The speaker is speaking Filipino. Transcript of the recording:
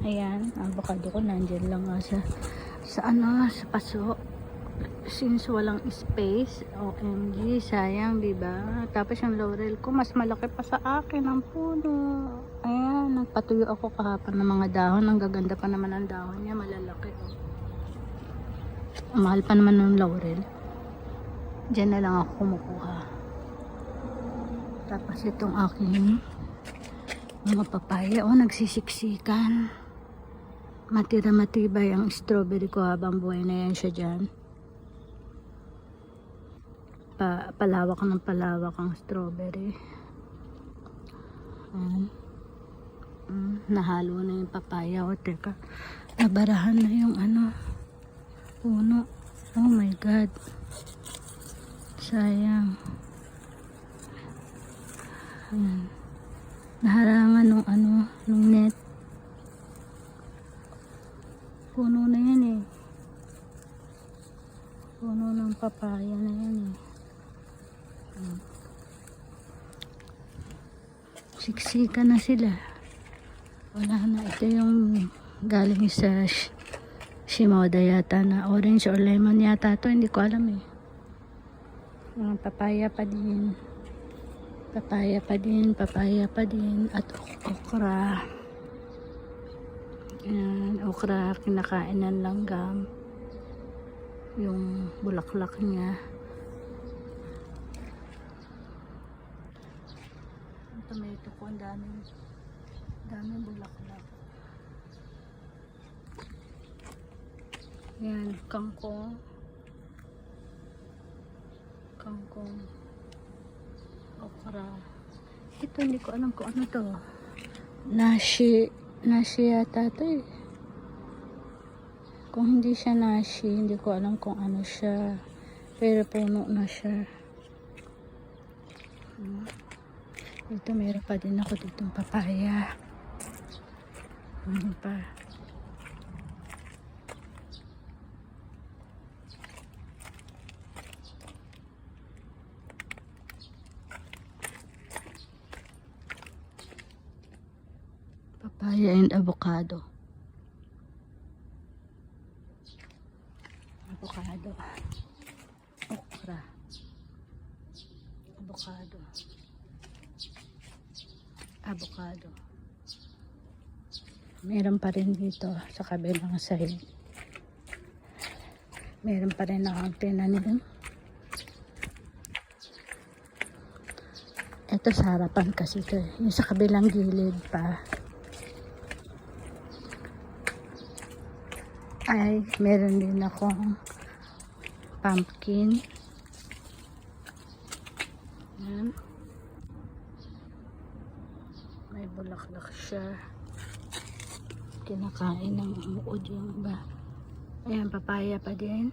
Ayan, avocado ko nandyan lang nga sa paso. Since walang space, OMG, sayang, diba? Tapos yung laurel ko, mas malaki pa sa akin ang puno. Ayan, nagpatuyo ako kahapon ng mga dahon. Ang gaganda pa naman ang dahon niya, malalaki. Oh. Mahal pa naman ng laurel. Diyan na lang ako kumukuha. Tapos itong aking mga papaya, nagsisiksikan. Matibay ang strawberry ko habang buhay na yan siya dyan. Palawak ng palawak ang strawberry. Ayan. Nahalo na yung papaya. O teka, nabarahan na yung puno. Oh my god, sayang. Ayan. Naharangan nung net. Puno na yan eh. Puno ng papaya na yan eh. Siksika na sila. Wala na. Ito yung galing sa Shimoda yata na orange or lemon yata to. Hindi ko alam eh. Papaya pa din. Papaya pa din. At okra. Ayan, okra. Kinakain ng langgam. Yung bulaklak niya. Ang tomato ko, ang daming bulaklak. Yan, kangkong, okra. Ito, hindi ko alam kung ano to. Nashi yata to eh. Kung hindi siya nashi, hindi ko alam kung ano siya. Pero puno na siya. Ito, mayroon pa din ako ditong papaya. Ano pa? Papaya and avocado. Okra. Avocado. Meron pa rin dito sa kabilang side. Meron pa rin akong tinanim. Ito sa harapan kasi ito. Yung sa kabilang gilid pa. Ay, meron din akong pumpkin. Yan. May bulaklak siya. Kinakain ng uod yung iba. Ayan, papaya pa din.